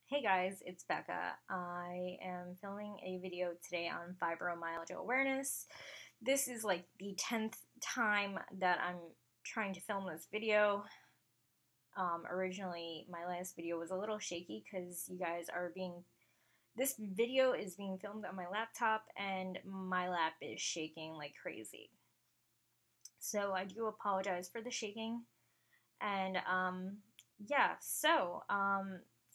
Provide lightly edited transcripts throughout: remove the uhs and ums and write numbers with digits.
Hey guys, it's Becca. I am filming a video today on fibromyalgia awareness. This is like the 10th time that I'm trying to film this video. Originally, my last video was a little shaky because this video is being filmed on my laptop and my lap is shaking like crazy. So I do apologize for the shaking. And yeah,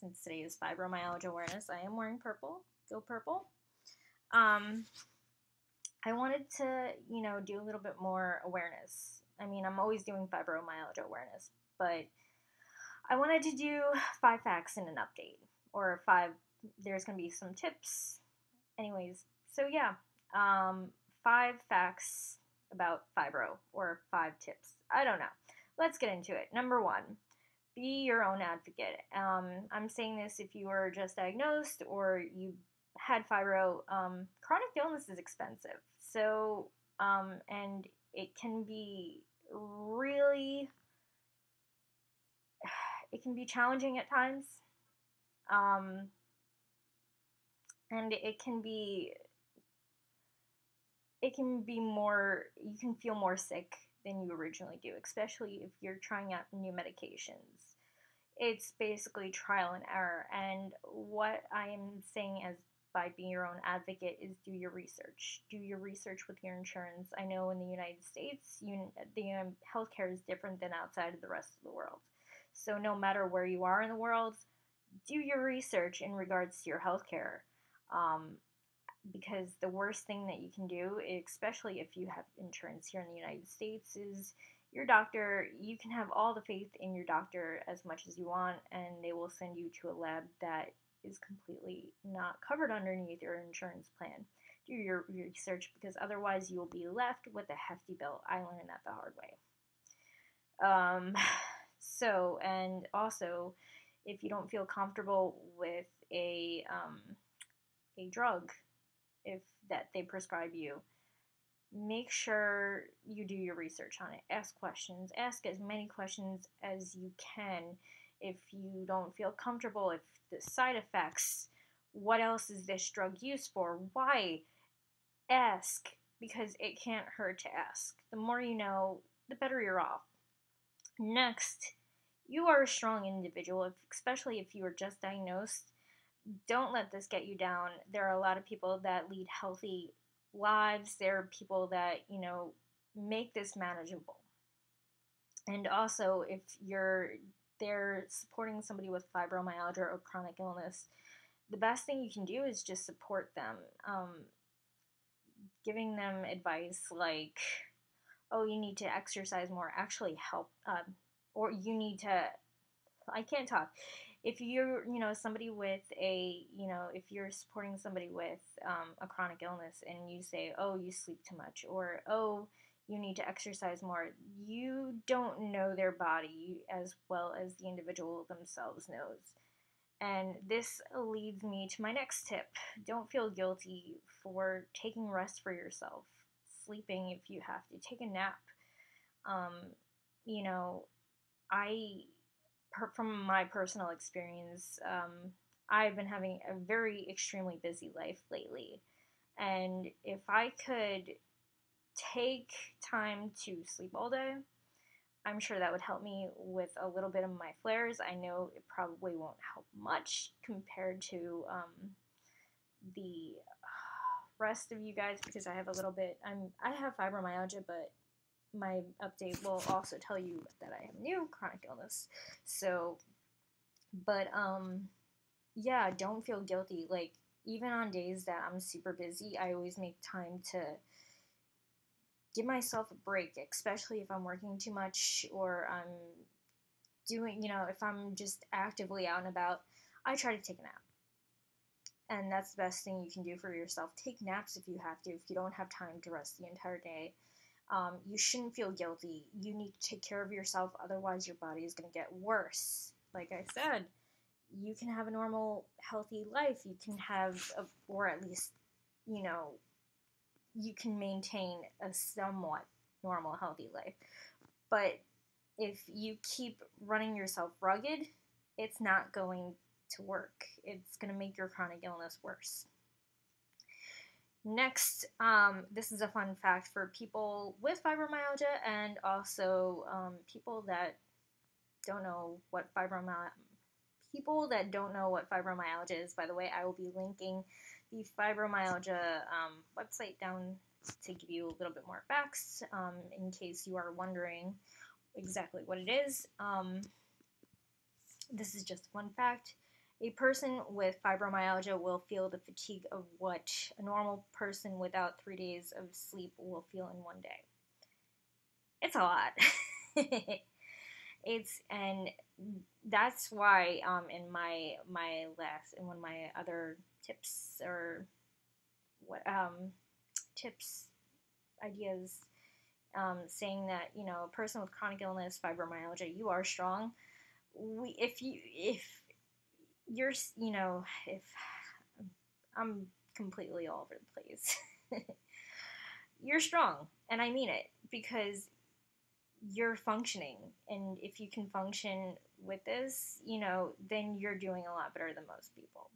since today is fibromyalgia awareness, I am wearing purple. Go purple. Um, I wanted to, do a little bit more awareness. I mean, I'm always doing fibromyalgia awareness, but I wanted to do 5 facts in an update, or there's going to be some tips. Anyways, so yeah, 5 facts about fibro, or 5 tips. I don't know. Let's get into it. Number 1, be your own advocate. I'm saying this if you were just diagnosed or you had fibro. Chronic illness is expensive, so and it can be really, it can be challenging at times, um, and it can be more. You can feel more sick than you originally do, especially if you're trying out new medications. It's basically trial and error. And what I am saying as by being your own advocate is do your research. Do your research with your insurance. I know in the United States, the healthcare is different than outside of the rest of the world. So no matter where you are in the world, do your research in regards to your healthcare. Um, because the worst thing that you can do, especially if you have insurance here in the United States, is your doctor. You can have all the faith in your doctor as much as you want, and they will send you to a lab that is completely not covered underneath your insurance plan. Do your research, because otherwise you will be left with a hefty bill. I learned that the hard way. And also, if you don't feel comfortable with a drug, if that they prescribe you, make sure you do your research on it. Ask questions. Ask as many questions as you can. If you don't feel comfortable, if the side effects, what else is this drug used for? Why? Ask, because it can't hurt to ask. The more you know, the better you're off. Next, you are a strong individual, especially if you are just diagnosed. Don't let this get you down. There are a lot of people that lead healthy lives. There are people that, make this manageable. And also, if they're supporting somebody with fibromyalgia or chronic illness, the best thing you can do is just support them. Giving them advice like, oh, you need to exercise more, actually help, or you need to, I can't talk. If you're, somebody with if you're supporting somebody with a chronic illness and you say, oh, you sleep too much, or, oh, you need to exercise more, you don't know their body as well as the individual themselves knows. And this leads me to my next tip. Don't feel guilty for taking rest for yourself, sleeping if you have to, take a nap. Um, you know, I from my personal experience, I've been having a very extremely busy life lately. And if I could take time to sleep all day, I'm sure that would help me with a little bit of my flares. I know it probably won't help much compared to the rest of you guys, because I have a little bit, I have fibromyalgia, but my update will also tell you that I have new chronic illness. So, but yeah, don't feel guilty. Like, even on days that I'm super busy, I always make time to give myself a break, especially if I'm working too much or I'm doing, if I'm just actively out and about. I try to take a nap. And that's the best thing you can do for yourself. Take naps if you have to, if you don't have time to rest the entire day. You shouldn't feel guilty. You need to take care of yourself, otherwise your body is going to get worse. Like I said, you can have a normal, healthy life. You can have, or at least, you can maintain a somewhat normal, healthy life. But if you keep running yourself rugged, it's not going to work. It's going to make your chronic illness worse. Next, this is a fun fact for people with fibromyalgia and also people that don't know what fibromyalgia is. By the way, I will be linking the fibromyalgia website down to give you a little bit more facts in case you are wondering exactly what it is. This is just one fact. A person with fibromyalgia will feel the fatigue of what a normal person without 3 days of sleep will feel in 1 day. It's a lot. And that's why in one of my other tips or ideas, saying that, you know, a person with chronic illness, fibromyalgia, you are strong. If I'm completely all over the place, you're strong, and I mean it, because you're functioning, and if you can function with this, you know, then you're doing a lot better than most people.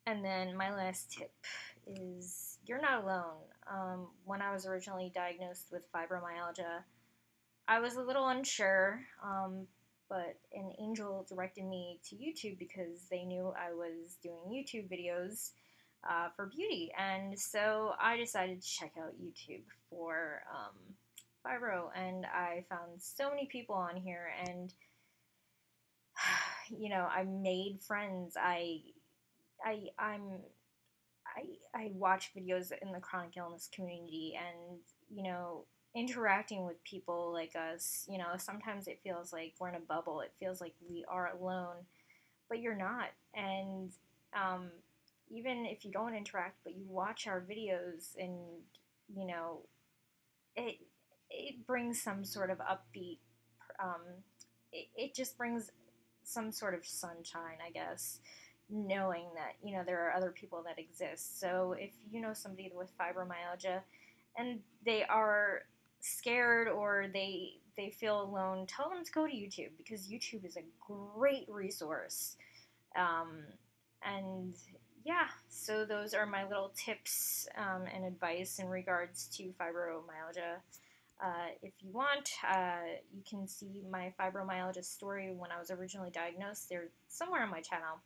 And then my last tip is you're not alone. When I was originally diagnosed with fibromyalgia, I was a little unsure, but an angel directed me to YouTube because they knew I was doing YouTube videos for beauty, and so I decided to check out YouTube for fibro, and I found so many people on here, and you know, I made friends. I watch videos in the chronic illness community, and you know, interacting with people like us, you know, sometimes it feels like we're in a bubble. It feels like we are alone, but you're not. And even if you don't interact, but you watch our videos, and you know, it brings some sort of upbeat, it just brings some sort of sunshine, I guess, knowing that, you know, there are other people that exist. So if you know somebody with fibromyalgia and they are scared or they feel alone, tell them to go to YouTube, because YouTube is a great resource. And yeah, so those are my little tips and advice in regards to fibromyalgia. If you want, you can see my fibromyalgia story when I was originally diagnosed. They're somewhere on my channel.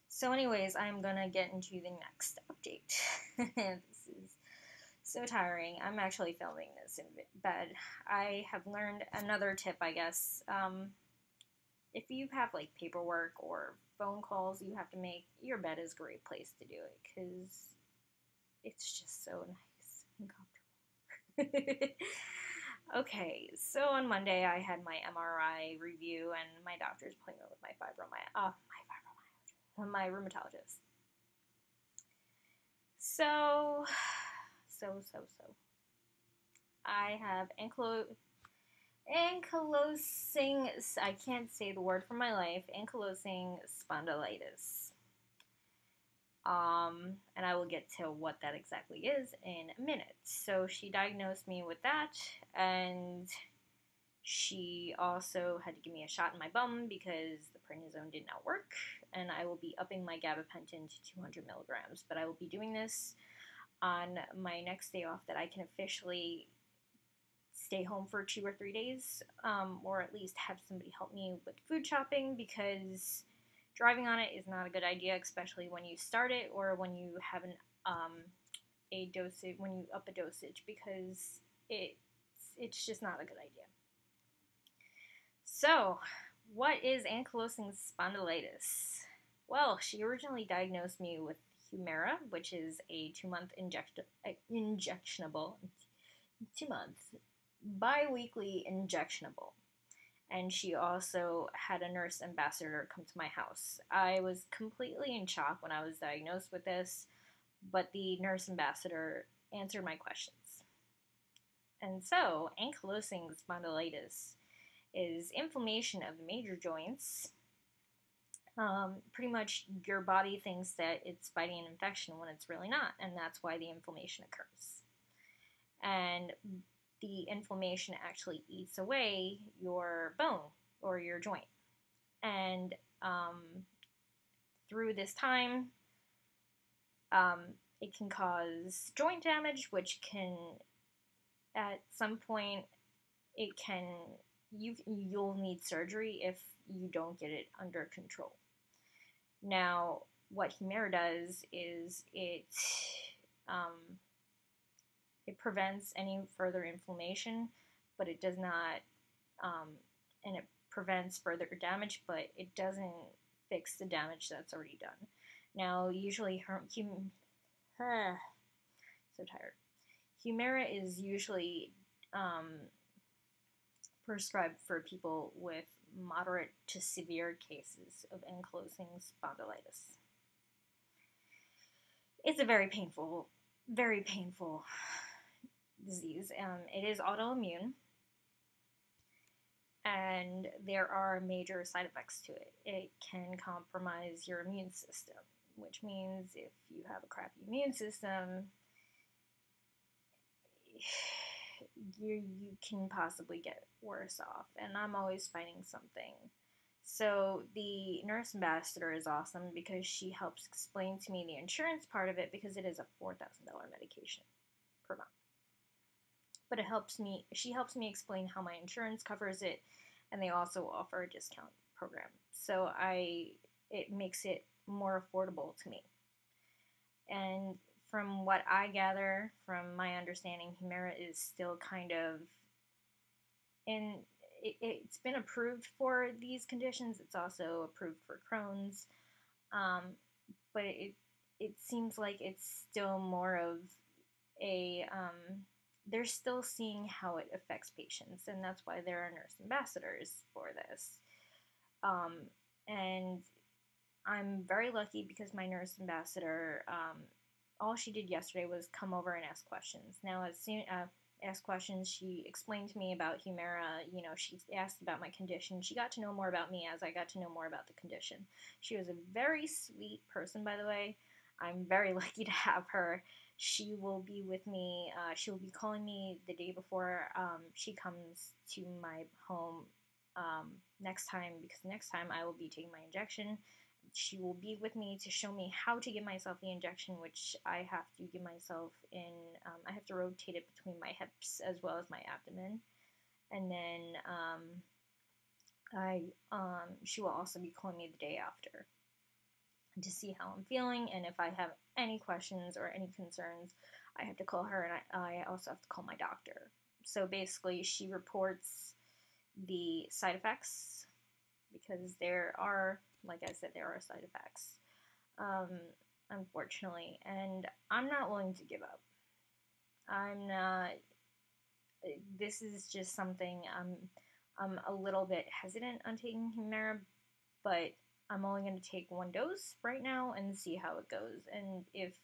So anyways, I'm gonna get into the next update. This is so tiring. I'm actually filming this in bed. I have learned another tip, I guess. If you have like paperwork or phone calls you have to make, your bed is a great place to do it, because it's just so nice and comfortable. Okay, so on Monday I had my MRI review and my doctor's appointment with my rheumatologist. So I have ankylosing, I can't say the word for my life, ankylosing spondylitis. And I will get to what that exactly is in a minute. So she diagnosed me with that, and she also had to give me a shot in my bum because the prednisone did not work, and I will be upping my gabapentin to 200 milligrams. But I will be doing this on my next day off that I can officially stay home for 2 or 3 days, or at least have somebody help me with food shopping, because driving on it is not a good idea, especially when you start it or when you have when you up a dosage, because it's just not a good idea. So, what is ankylosing spondylitis? Well, she originally diagnosed me with Humira, which is a 2-month injectionable, 2-month bi-weekly injectionable. And she also had a nurse ambassador come to my house. I was completely in shock when I was diagnosed with this, but the nurse ambassador answered my questions. And so, ankylosing spondylitis is inflammation of the major joints. Pretty much your body thinks that it's fighting an infection when it's really not, and that's why the inflammation occurs. And the inflammation actually eats away your bone or your joint. And through this time, it can cause joint damage, which can, at some point, you'll need surgery if you don't get it under control. Now, what Humira does is it prevents any further inflammation, but it does not, and it prevents further damage, but it doesn't fix the damage that's already done. Now, usually, so tired. Humira is usually prescribed for people with moderate to severe cases of ankylosing spondylitis. It's a very painful disease. It is autoimmune, and there are major side effects to it. It can compromise your immune system, which means if you have a crappy immune system, you can possibly get worse off, and I'm always fighting something. So the nurse ambassador is awesome because she helps explain to me the insurance part of it, because it is a $4,000 medication per month. But she helps me explain how my insurance covers it, and they also offer a discount program. So it makes it more affordable to me. And from what I gather, from my understanding, Humira is still kind of it's been approved for these conditions. It's also approved for Crohn's, but it seems like it's still more of a they're still seeing how it affects patients, and that's why there are nurse ambassadors for this. And I'm very lucky because my nurse ambassador, all she did yesterday was come over and ask questions. Now, as soon ask questions, she explained to me about Humira. She asked about my condition. She got to know more about me as I got to know more about the condition. She was a very sweet person, by the way. I'm very lucky to have her. She will be with me. She will be calling me the day before she comes to my home next time, because next time I will be taking my injection. She will be with me to show me how to give myself the injection, which I have to give myself in, I have to rotate it between my hips as well as my abdomen. And then she will also be calling me the day after to see how I'm feeling, and if I have any questions or any concerns, I have to call her, and I also have to call my doctor. So basically, she reports the side effects, because there are, like I said, there are side effects, unfortunately, and I'm not willing to give up. I'm not. This is just something I'm a little bit hesitant on taking Humira, but I'm only going to take one dose right now and see how it goes. And if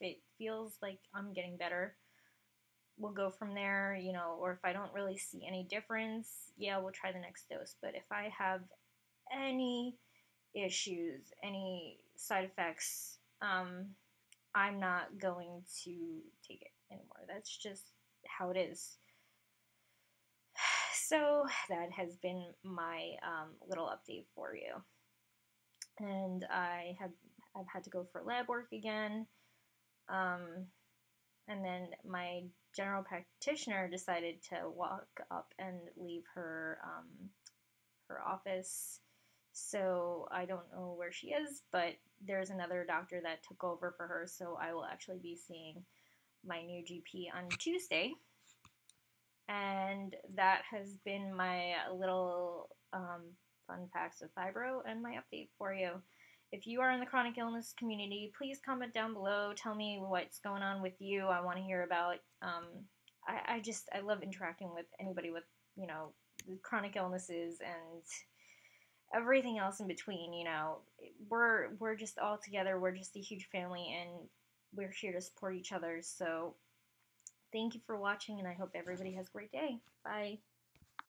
it feels like I'm getting better, we'll go from there, or if I don't really see any difference, yeah, we'll try the next dose. But if I have any issues, any side effects, I'm not going to take it anymore. That's just how it is. So that has been my little update for you. And I've had to go for lab work again, and then my general practitioner decided to walk up and leave her office, so I don't know where she is, but there's another doctor that took over for her, so I will actually be seeing my new GP on Tuesday. And that has been my little fun facts of fibro and my update for you. If you are in the chronic illness community, please comment down below. Tell me what's going on with you. I want to hear about. I love interacting with anybody with chronic illnesses and everything else in between. We're just all together. We're just a huge family, and we're here to support each other. So thank you for watching, and I hope everybody has a great day. Bye.